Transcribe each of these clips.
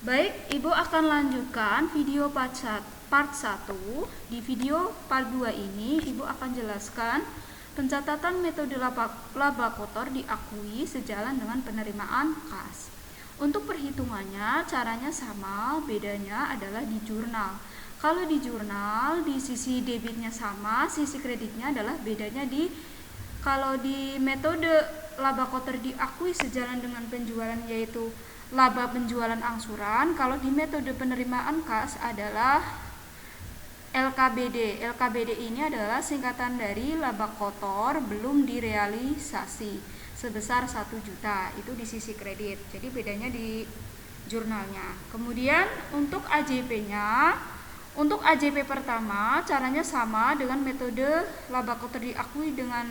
Baik, Ibu akan lanjutkan video part 1. Di video part 2 ini, Ibu akan jelaskan pencatatan metode laba kotor diakui sejalan dengan penerimaan kas. Untuk perhitungannya, caranya sama, bedanya adalah di jurnal. Kalau di jurnal, di sisi debitnya sama, sisi kreditnya adalah bedanya kalau di metode laba kotor diakui sejalan dengan penjualan, yaitu laba penjualan angsuran. Kalau di metode penerimaan kas adalah LKBD. LKBD ini adalah singkatan dari laba kotor belum direalisasi sebesar 1 juta. Itu di sisi kredit. Jadi bedanya di jurnalnya. Kemudian untuk AJP-nya, untuk AJP pertama caranya sama dengan metode laba kotor diakui dengan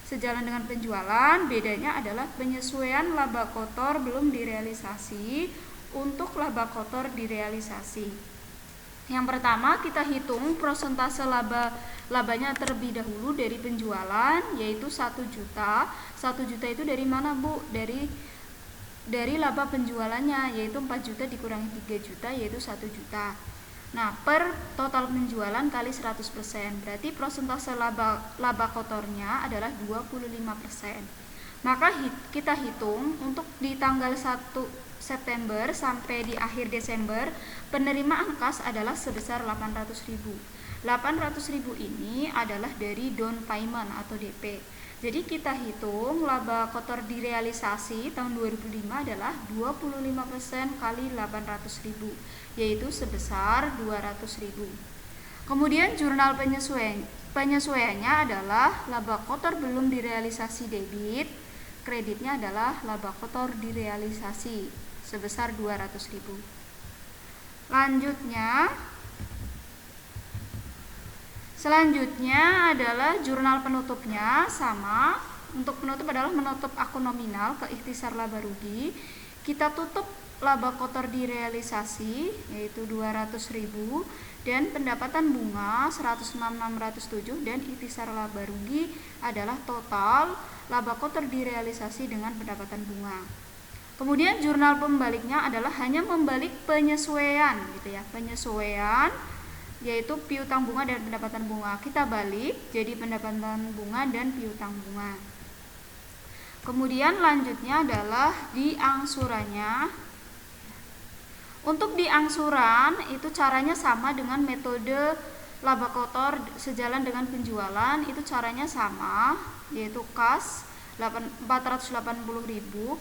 sejalan dengan penjualan. Bedanya adalah penyesuaian laba kotor belum direalisasi untuk laba kotor direalisasi. Yang pertama, kita hitung persentase labanya terlebih dahulu dari penjualan, yaitu 1 juta. 1 juta itu dari mana, Bu? Dari laba penjualannya, yaitu 4 juta dikurangi 3 juta, yaitu 1 juta. Nah, per total penjualan kali 100%, berarti persentase laba kotornya adalah 25%. Maka kita hitung untuk di tanggal 1 September sampai di akhir Desember, penerimaan kas adalah sebesar 800.000. 800.000 ini adalah dari down payment atau DP. Jadi kita hitung laba kotor direalisasi tahun 2005 adalah 25% kali 800.000, yaitu sebesar 200.000. Kemudian jurnal penyesuaiannya adalah laba kotor belum direalisasi debit, kreditnya adalah laba kotor direalisasi sebesar 200.000. Selanjutnya adalah jurnal penutupnya sama. Untuk penutup adalah menutup akun nominal ke ikhtisar laba rugi. Kita tutup laba kotor direalisasi yaitu 200.000 dan pendapatan bunga 106.607 dan ikhtisar laba rugi adalah total laba kotor direalisasi dengan pendapatan bunga. Kemudian jurnal pembaliknya adalah hanya membalik penyesuaian gitu ya. Penyesuaian yaitu piutang bunga dan pendapatan bunga. Kita balik jadi pendapatan bunga dan piutang bunga. Kemudian lanjutnya adalah di angsurannya. Untuk di angsuran itu caranya sama dengan metode laba kotor sejalan dengan penjualan. Itu caranya sama, yaitu kas 480.000,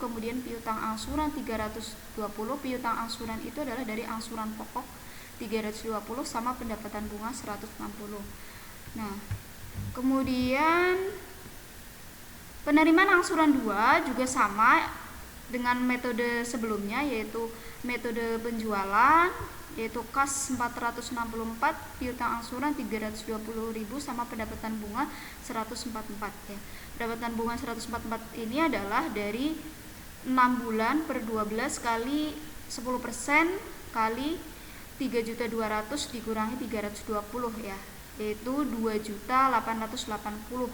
kemudian piutang angsuran 320. Piutang angsuran itu adalah dari angsuran pokok 320 sama pendapatan bunga 160. Nah, kemudian penerimaan angsuran 2 juga sama dengan metode sebelumnya, yaitu metode penjualan, yaitu kas 464, piutang angsuran 320.000 sama pendapatan bunga 144 ya. Pendapatan bunga 144 ini adalah dari 6 bulan per 12 kali 10% kali 3.200.000 dikurangi 320 ya, yaitu 2.880.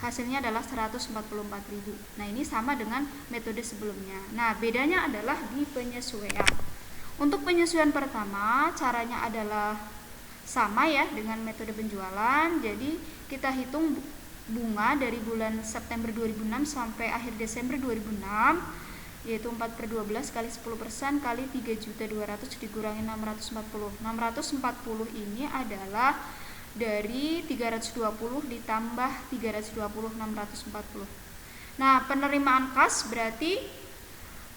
Hasilnya adalah 144.000. Nah, ini sama dengan metode sebelumnya. Nah, bedanya adalah di penyesuaian. Untuk penyesuaian pertama, caranya adalah sama ya dengan metode penjualan. Jadi, kita hitung bunga dari bulan September 2006 sampai akhir Desember 2006, yaitu 4/12 kali 10% kali 3.200.000 dikurangi 640. 640 ini adalah dari 320 ditambah 320 640. Nah, penerimaan kas berarti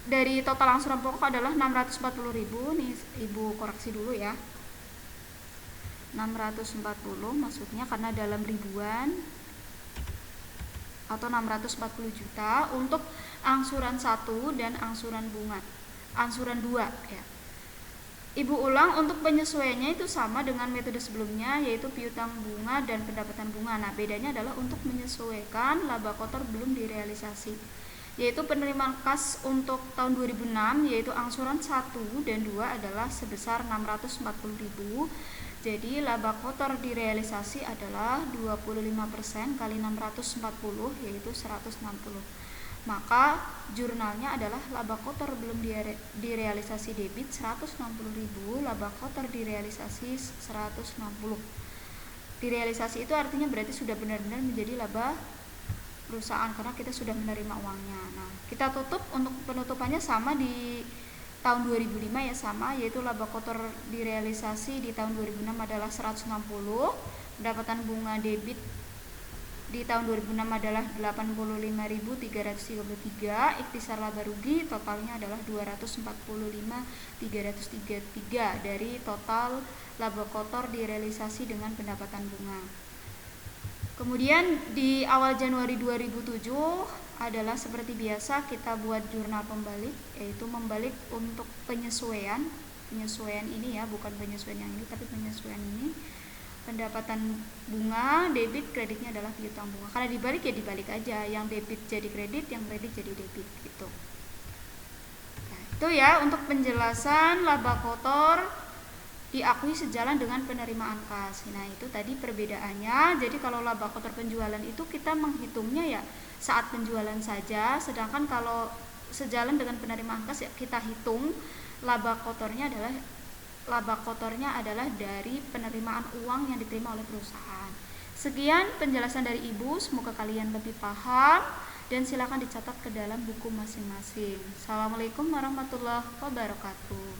dari total angsuran pokok adalah 640.000. Nih Ibu koreksi dulu ya. 640 maksudnya karena dalam ribuan atau 640 juta untuk angsuran 1 dan angsuran 2 ya. Ibu ulang, untuk penyesuaiannya itu sama dengan metode sebelumnya, yaitu piutang bunga dan pendapatan bunga. Nah, bedanya adalah untuk menyesuaikan laba kotor belum direalisasi, yaitu penerimaan kas untuk tahun 2006 yaitu angsuran 1 dan 2 adalah sebesar 640.000. Jadi laba kotor direalisasi adalah 25% kali 640 yaitu 160. maka jurnalnya adalah laba kotor belum direalisasi debit 160.000, laba kotor direalisasi 160. Direalisasi itu artinya berarti sudah benar-benar menjadi laba perusahaan karena kita sudah menerima uangnya. Nah, kita tutup untuk penutupannya sama di tahun 2005 ya, sama, yaitu laba kotor direalisasi di tahun 2006 adalah 160, pendapatan bunga debit di tahun 2006 adalah 85.333, ikhtisar laba rugi totalnya adalah 245.333 dari total laba kotor direalisasi dengan pendapatan bunga. Kemudian di awal Januari 2007 adalah seperti biasa kita buat jurnal pembalik, yaitu membalik untuk penyesuaian ini ya, bukan penyesuaian yang ini tapi penyesuaian ini. Pendapatan bunga debit, kreditnya adalah piutang bunga. Karena dibalik ya dibalik aja, yang debit jadi kredit, yang kredit jadi debit gitu. Nah, itu ya untuk penjelasan laba kotor diakui sejalan dengan penerimaan kas. Nah, itu tadi perbedaannya. Jadi kalau laba kotor penjualan itu kita menghitungnya ya saat penjualan saja, sedangkan kalau sejalan dengan penerimaan kas ya kita hitung laba kotornya adalah dari penerimaan uang yang diterima oleh perusahaan. Sekian penjelasan dari Ibu, semoga kalian lebih paham dan silakan dicatat ke dalam buku masing-masing. Assalamualaikum warahmatullahi wabarakatuh.